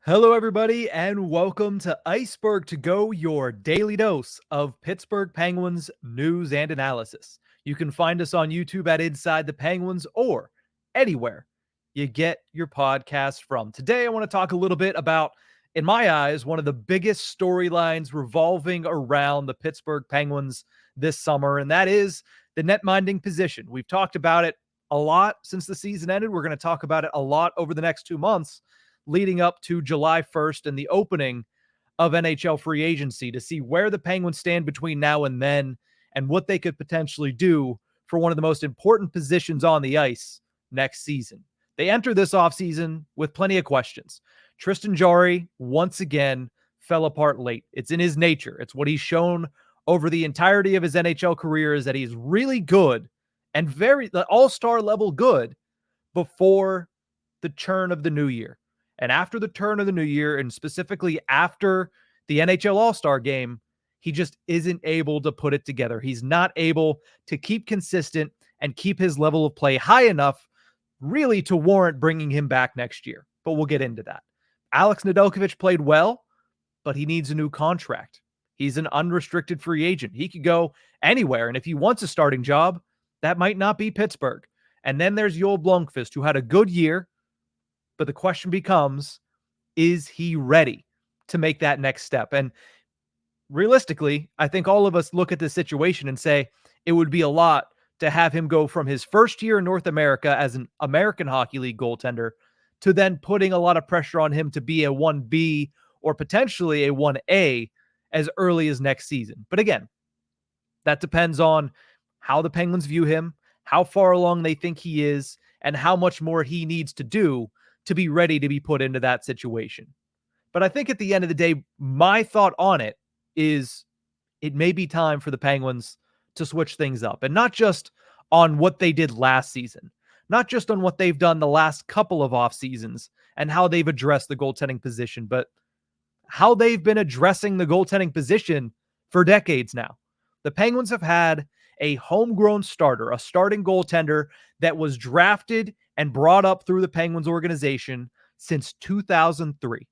Hello, everybody, and welcome to Ice-Burgh To Go, your daily dose of Pittsburgh Penguins news and analysis. You can find us on YouTube at Inside the Penguins or anywhere you get your podcast from. Today, I want to talk a little bit about, in my eyes, one of the biggest storylines revolving around the Pittsburgh Penguins this summer, and that is the net-minding position. We've talked about it a lot since the season ended. We're going to talk about it a lot over the next 2 months, leading up to July 1st and the opening of NHL free agency, to see where the Penguins stand between now and then and what they could potentially do for one of the most important positions on the ice next season. They enter this offseason with plenty of questions. Tristan Jarry, once again, fell apart late. It's in his nature. It's what he's shown over the entirety of his NHL career, is that he's really good and very all-star level good before the turn of the new year. And after the turn of the new year, and specifically after the NHL All-Star game, he just isn't able to put it together. He's not able to keep consistent and keep his level of play high enough really to warrant bringing him back next year. But we'll get into that. Alex Nedeljkovic played well, but he needs a new contract. He's an unrestricted free agent. He could go anywhere. And if he wants a starting job, that might not be Pittsburgh. And then there's Joel Blomqvist, who had a good year, but the question becomes, is he ready to make that next step? And realistically, I think all of us look at this situation and say it would be a lot to have him go from his first year in North America as an American Hockey League goaltender to then putting a lot of pressure on him to be a 1B or potentially a 1A as early as next season. But again, that depends on how the Penguins view him, how far along they think he is, and how much more he needs to do to be ready to be put into that situation. But I think at the end of the day, my thought on it is it may be time for the Penguins to switch things up, and not just on what they did last season, not just on what they've done the last couple of off seasons and how they've addressed the goaltending position, but how they've been addressing the goaltending position for decades now. The Penguins have had a homegrown starter, a starting goaltender that was drafted and brought up through the Penguins organization since 2003.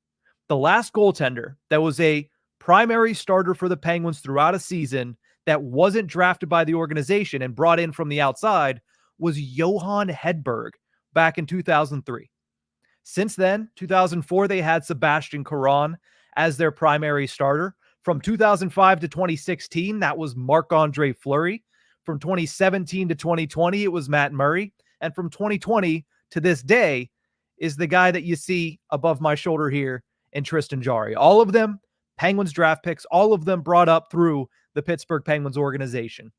The last goaltender that was a primary starter for the Penguins throughout a season that wasn't drafted by the organization and brought in from the outside was Johan Hedberg back in 2003. Since then, 2004, they had Sebastian Caron as their primary starter. From 2005 to 2016, that was Marc-Andre Fleury. From 2017 to 2020, it was Matt Murray. And from 2020 to this day is the guy that you see above my shoulder here in Tristan Jarry. All of them Penguins draft picks, all of them brought up through the Pittsburgh Penguins organization.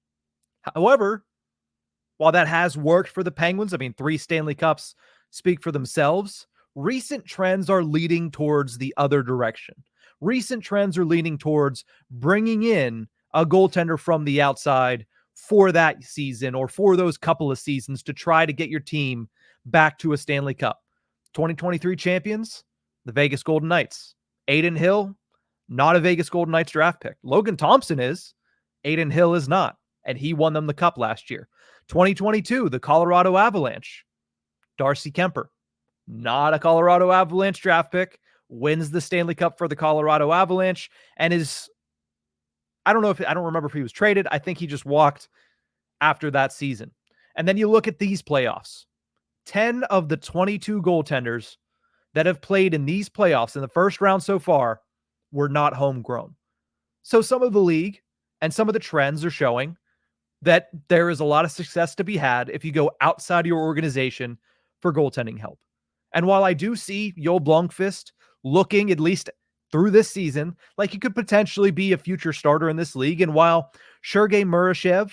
However, while that has worked for the Penguins, 3 Stanley Cups speak for themselves, recent trends are leading towards the other direction. Recent trends are leaning towards bringing in a goaltender from the outside for that season or for those couple of seasons to try to get your team back to a Stanley Cup. 2023 champions, the Vegas Golden Knights. Adin Hill, not a Vegas Golden Knights draft pick. Logan Thompson is. Adin Hill is not. And he won them the cup last year. 2022, the Colorado Avalanche. Darcy Kemper, not a Colorado Avalanche draft pick, wins the Stanley Cup for the Colorado Avalanche and is, I don't remember if he was traded. I think he just walked after that season. And then you look at these playoffs. 10 of the 22 goaltenders that have played in these playoffs in the first round so far were not homegrown. So some of the league and some of the trends are showing that there is a lot of success to be had if you go outside your organization for goaltending help. And while I do see Joel Blomqvist looking, at least through this season, like he could potentially be a future starter in this league, and while Sergei Murashev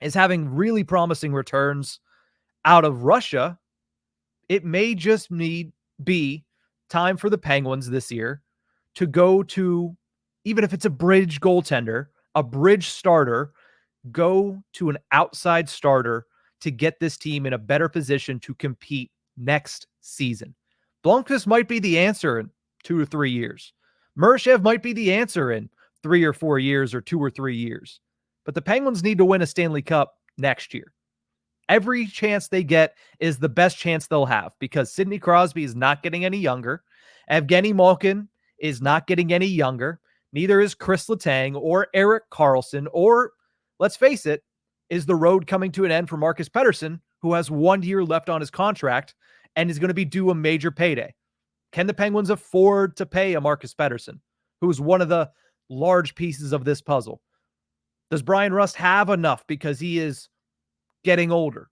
is having really promising returns out of Russia, it may just be time for the Penguins this year to go to, even if it's a bridge goaltender, a bridge starter, go to an outside starter to get this team in a better position to compete next season. Blomqvist might be the answer in 2 to 3 years. Murashev might be the answer in 3 or 4 years or 2 or 3 years. But the Penguins need to win a Stanley Cup next year. Every chance they get is the best chance they'll have because Sidney Crosby is not getting any younger. Evgeny Malkin is not getting any younger. Neither is Chris Letang or Erik Karlsson, or, let's face it, is the road coming to an end for Marcus Pettersson, who has 1 year left on his contract and is going to be due a major payday. Can the Penguins afford to pay a Marcus Pettersson, who is one of the large pieces of this puzzle? Does Brian Rust have enough because he is getting older?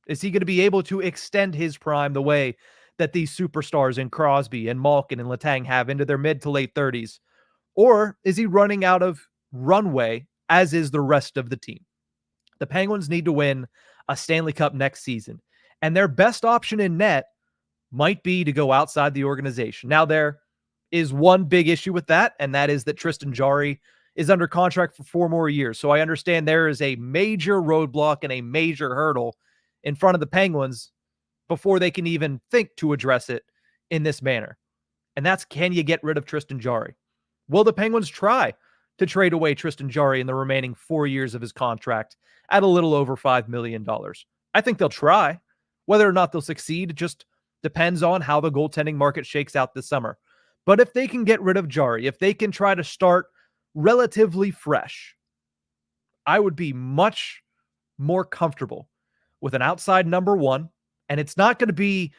Is he going to be able to extend his prime the way that these superstars in Crosby and Malkin and Letang have into their mid to late 30s? Or is he running out of runway, as is the rest of the team? The Penguins need to win a Stanley Cup next season, and their best option in net might be to go outside the organization. Now, there is one big issue with that, and that is that Tristan Jarry is under contract for 4 more years. So I understand there is a major roadblock and a major hurdle in front of the Penguins before they can even think to address it in this manner. And that's, can you get rid of Tristan Jarry? Will the Penguins try to trade away Tristan Jarry in the remaining 4 years of his contract at a little over $5 million? I think they'll try. Whether or not they'll succeed just depends on how the goaltending market shakes out this summer. But if they can get rid of Jarry, if they can try to start relatively fresh, I would be much more comfortable with an outside number one. And it's not going to be,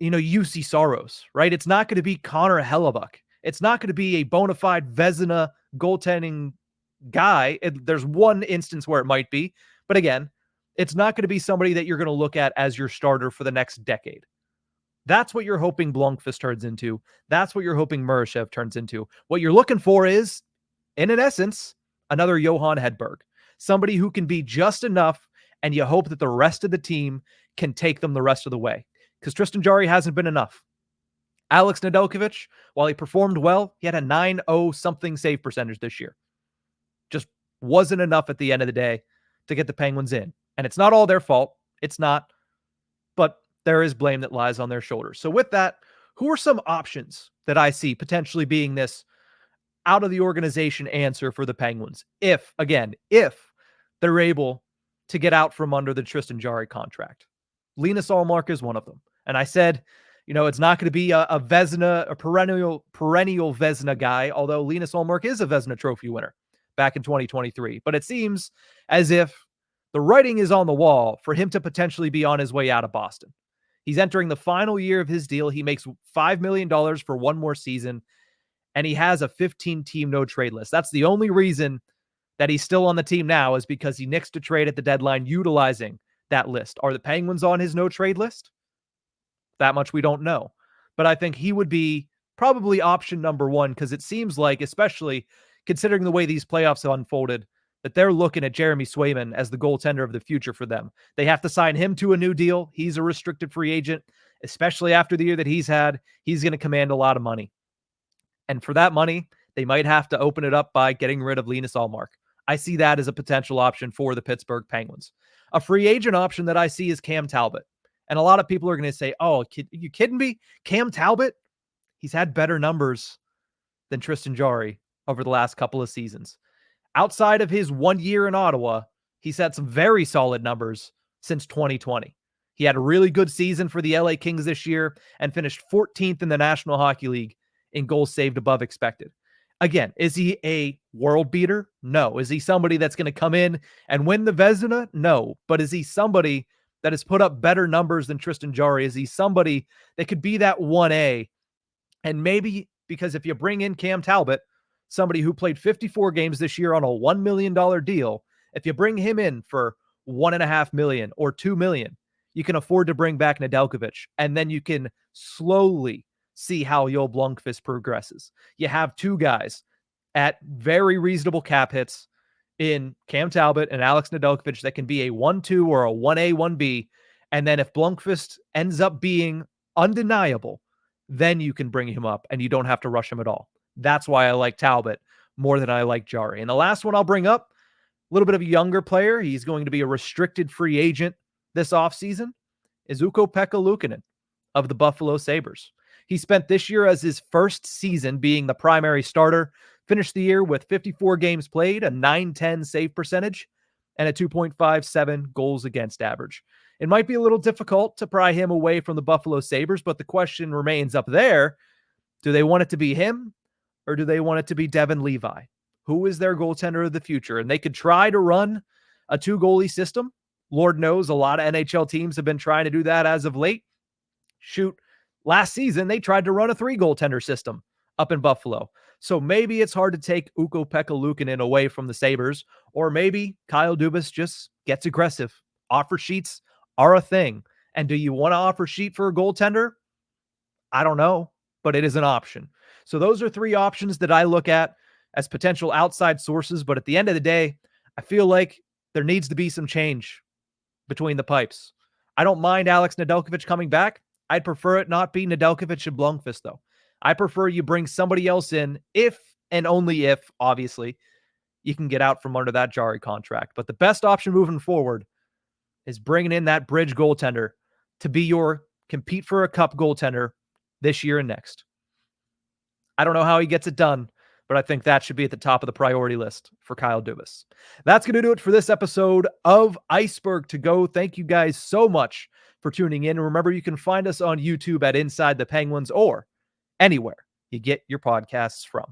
UC Soros, right? It's not going to be Connor Hellebuck. It's not going to be a bona fide Vezina goaltending guy. There's one instance where it might be, but again, it's not going to be somebody that you're going to look at as your starter for the next decade. That's what you're hoping Blomqvist turns into. That's what you're hoping Murashev turns into. What you're looking for is, in an essence, another Johan Hedberg. Somebody who can be just enough, and you hope that the rest of the team can take them the rest of the way. Because Tristan Jarry hasn't been enough. Alex Nedeljkovic, while he performed well, he had a 9.0 something save percentage this year. Just wasn't enough at the end of the day to get the Penguins in. And it's not all their fault. It's not. But there is blame that lies on their shoulders. So with that, who are some options that I see potentially being this out of the organization answer for the Penguins? If they're able to get out from under the Tristan Jarry contract. Linus Ullmark is one of them. And I said, it's not going to be a Vezina, a perennial Vezina guy, although Linus Ullmark is a Vezina trophy winner back in 2023. But it seems as if the writing is on the wall for him to potentially be on his way out of Boston. He's entering the final year of his deal. He makes $5 million for 1 more season, and he has a 15-team no-trade list. That's the only reason that he's still on the team now, is because he nixed a trade at the deadline utilizing that list. Are the Penguins on his no-trade list? That much we don't know. But I think he would be probably option number one, because it seems like, especially considering the way these playoffs have unfolded, that they're looking at Jeremy Swayman as the goaltender of the future for them. They have to sign him to a new deal. He's a restricted free agent, especially after the year that he's had. He's going to command a lot of money. And for that money, they might have to open it up by getting rid of Linus Ullmark. I see that as a potential option for the Pittsburgh Penguins. A free agent option that I see is Cam Talbot. And a lot of people are going to say, oh, you kidding me? Cam Talbot? He's had better numbers than Tristan Jarry over the last couple of seasons. Outside of his 1 year in Ottawa, he's had some very solid numbers since 2020. He had a really good season for the LA Kings this year and finished 14th in the National Hockey League in goals saved above expected. Again, is he a world beater? No. Is he somebody that's going to come in and win the Vezina? No. But is he somebody that has put up better numbers than Tristan Jarry? Is he somebody that could be that 1A? And maybe, because if you bring in Cam Talbot, somebody who played 54 games this year on a $1 million deal, if you bring him in for $1.5 million or $2 million, you can afford to bring back Nedeljkovic, and then you can slowly see how Joel Blomqvist progresses. You have 2 guys at very reasonable cap hits in Cam Talbot and Alex Nedeljkovic that can be a 1-2 or a 1A, 1B. And then if Blomqvist ends up being undeniable, then you can bring him up and you don't have to rush him at all. That's why I like Talbot more than I like Jarry. And the last one I'll bring up, a little bit of a younger player. He's going to be a restricted free agent this offseason, is Ukko-Pekka Luukkonen of the Buffalo Sabres. He spent this year as his first season being the primary starter, finished the year with 54 games played, a .910 save percentage, and a 2.57 goals against average. It might be a little difficult to pry him away from the Buffalo Sabres, but the question remains up there. Do they want it to be him, or do they want it to be Devin Levi? Who is their goaltender of the future? And they could try to run a 2-goalie system. Lord knows a lot of NHL teams have been trying to do that as of late. Shoot, last season they tried to run a 3-goaltender system up in Buffalo. So maybe it's hard to take Ukko-Pekka Luukkonen away from the Sabres, or maybe Kyle Dubas just gets aggressive. Offer sheets are a thing. And do you want to offer sheet for a goaltender? I don't know, but it is an option. So those are 3 options that I look at as potential outside sources. But at the end of the day, I feel like there needs to be some change between the pipes. I don't mind Alex Nedeljkovic coming back. I'd prefer it not be Nedeljkovic and Blomqvist, though. I prefer you bring somebody else in if and only if, obviously, you can get out from under that Jarry contract. But the best option moving forward is bringing in that bridge goaltender to be your compete for a cup goaltender this year and next. I don't know how he gets it done, but I think that should be at the top of the priority list for Kyle Dubas. That's going to do it for this episode of Ice-Burgh To Go. Thank you guys so much for tuning in. And remember, you can find us on YouTube at Inside the Penguins or anywhere you get your podcasts from.